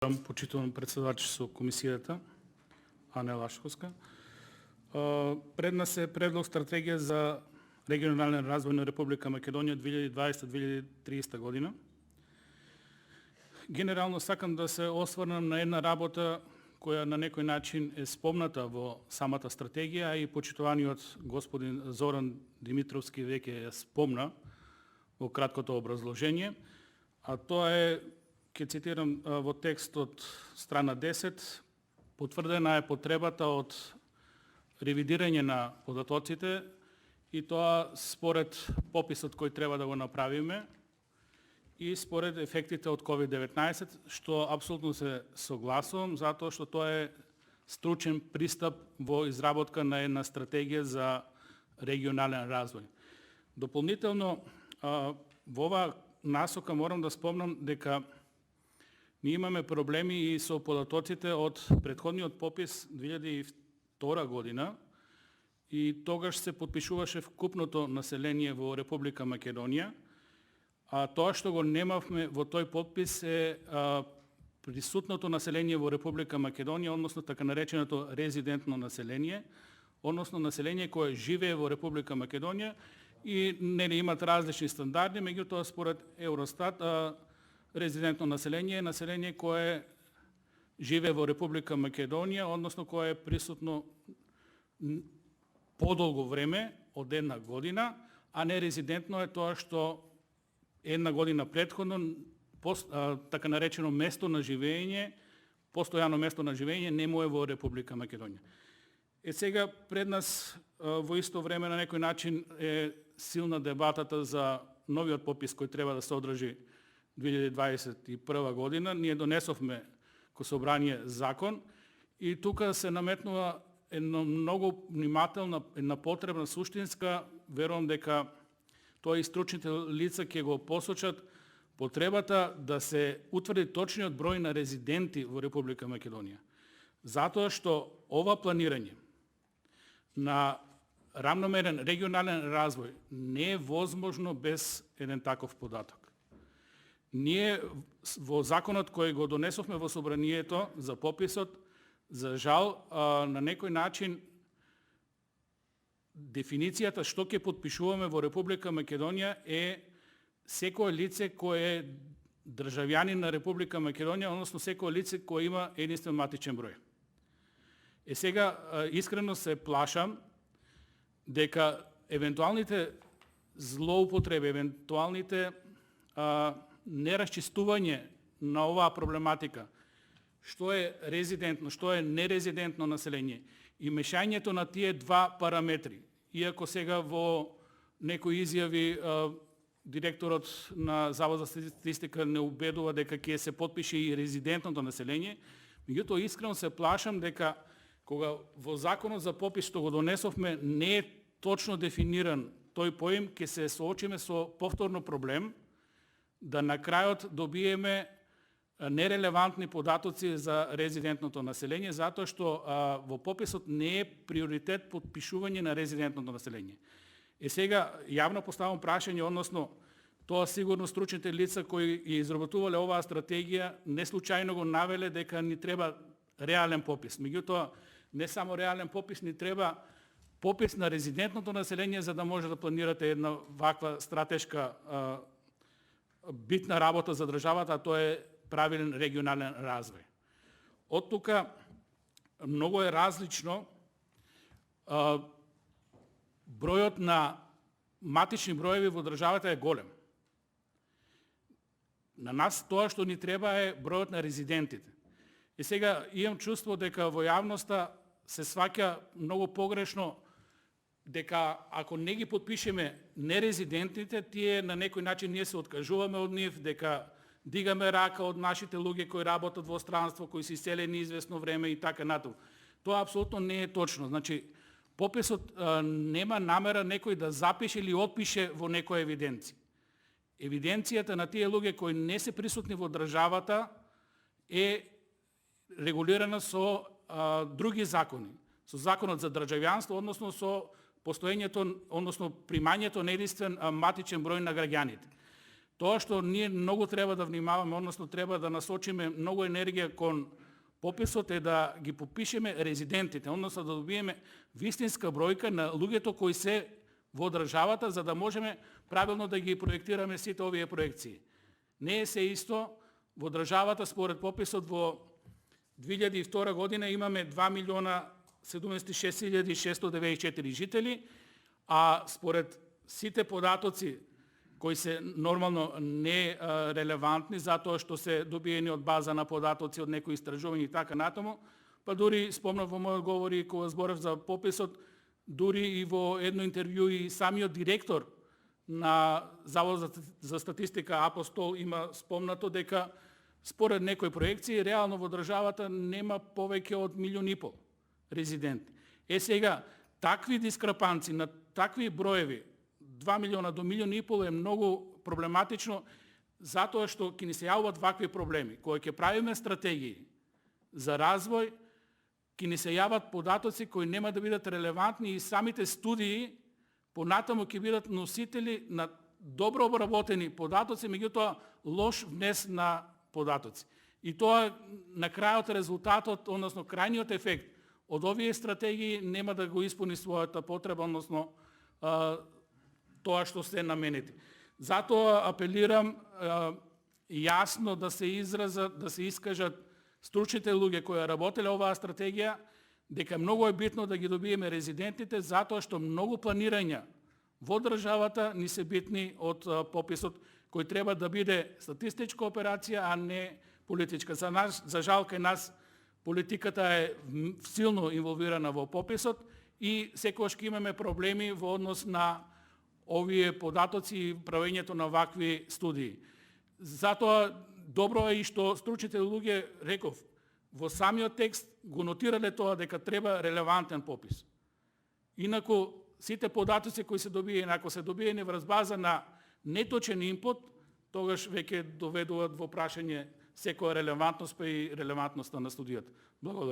Почитувам председавач со комисијата, Ана Лашковска. Пред нас е предлог стратегија за регионален развој на Република Македонија 2020-2030 година. Генерално сакам да се осврнам на една работа која на некој начин е спомната во самата стратегија, а и почитуваниот господин Зоран Димитровски веќе ја спомна во краткото образложение, а тоа е, ќе цитирам во текстот страна 10, потврдена е потребата од ревидирање на податоците и тоа според пописот кој треба да го направиме и според ефектите од COVID-19, што апсолутно се согласувам, затоа што тоа е стручен пристап во изработка на една стратегија за регионален развој. Дополнително, во оваа насока морам да спомнам дека ние имаме проблеми и со податоците од претходниот попис 2002 година и тогаш се потпишуваше вкупното население во Република Македонија, а тоа што го немавме во тој подпис е присутното население во Република Македонија, односно така нареченото резидентно население, односно население кое живее во Република Македонија и нели имат различни стандарди, меѓутоа според Евростат резидентно население е население кое живее во Република Македонија, односно кое е присутно подолго време од една година, а не резидентно е тоа што една година претходно така наречено место на живење, постојано место на живење не му е во Република Македонија. Сега пред нас во исто време на некој начин е силна дебатата за новиот попис кој треба да се одржи 2021 година. Ние донесовме ко собрание закон и тука се наметнува една многу внимателна, една потребна суштинска, верувам дека тоа и стручните лица ќе го посочат, потребата да се утврди точниот број на резиденти во Република Македонија. Затоа што ова планирање на рамномерен регионален развој не е возможно без еден таков податок. Ние во законот кој го донесовме во собранието за пописот, за жал, на некој начин дефиницијата што ќе потпишуваме во Република Македонија е секое лице кое е државјанин на Република Македонија, односно секое лице кое има единствен матичен број. Сега искрено се плашам дека евентуалните злоупотреби, евентуалните нерасчистување на оваа проблематика, што е резидентно, што е нерезидентно население и мешањето на тие два параметри. Иако сега во некои изјави директорот на Завод за статистика не убедува дека ќе се потпише и резидентното население, меѓутоа искрено се плашам дека кога во законот за попис што го донесовме не е точно дефиниран тој поим, ќе се соочиме со повторно проблем да на крајот добиеме нерелевантни податоци за резидентното население, затоа што во пописот не е приоритет потпишување на резидентното население. Сега јавно поставам прашање, односно тоа сигурно стручните лица кои ја изработувале оваа стратегија не случајно го навеле дека ни треба реален попис. Меѓутоа не само реален попис, ни треба попис на резидентното население за да може да планирате една ваква стратешка битна работа за државата, а тоа е правилен регионален развој. Од тука многу е различно бројот на матични броеви во државата е голем. На нас тоа што ни треба е бројот на резидентите. И сега имам чувство дека во јавноста се сваќа многу погрешно дека ако не ги потпишеме нерезидентите, тие на некој начин ние се откажуваме од нив, дека дигаме рака од нашите луѓе кои работат во странство, кои се иселени известно време и така натаму. Тоа апсолутно не е точно. Значи, пописот нема намера некој да запише или отпише во некоја евиденција. Евиденцијата на тие луѓе кои не се присутни во државата е регулирана со други закони. Со законот за државјанство, односно со постоењето, односно примањето на единствен матичен број на граѓаните. Тоа што ние многу треба да внимаваме, односно треба да насочиме многу енергија кон пописот е да ги попишеме резидентите, односно да добиеме вистинска бројка на луѓето кои се во државата, за да можеме правилно да ги проектираме сите овие проекции. Не е се исто во државата според пописот во 2002 година имаме 2.076.694 жители, а според сите податоци кои се нормално не релевантни затоа што се добиени од база на податоци од некои истражувања и така натаму, па дури спомнав во мојот говор и кога зборев за пописот, дури и во едно интервју и самиот директор на Завод за статистика Апостол има спомнато дека според некои проекции реално во државата нема повеќе од 1,5 милион резиденти. Сега, такви дискрапанци на такви броеви 2 милиона до 1,5 милион е многу проблематично, затоа што ќе ни се јавуваат вакви проблеми. Кога ќе правиме стратегии за развој, ќе ни се јават податоци кои нема да бидат релевантни и самите студии понатаму ќе бидат носители на добро обработени податоци, меѓутоа лош внес на податоци. И тоа на крајот резултатот, односно крајниот ефект од овие стратегии нема да го исполни својата потреба, односно тоа што се наменети. Затоа апелирам јасно да се искажат стручните луѓе кои работеле оваа стратегија, дека многу е битно да ги добиеме резидентите, затоа што многу планирања во државата ни се битни од пописот, кој треба да биде статистичка операција, а не политичка. За жал кај нас политиката е силно инволвирана во пописот и секогаш ќе имаме проблеми во однос на овие податоци и правењето на вакви студии. Затоа добро е и што стручните луѓе, реков, во самиот текст го нотирале тоа дека треба релевантен попис. Инаку сите податоци кои се добиени, ако се добиени врз база на неточен инпут, тогаш веќе доведуваат во прашање секоја релевантност, па и релевантноста на студијата. Благодарам.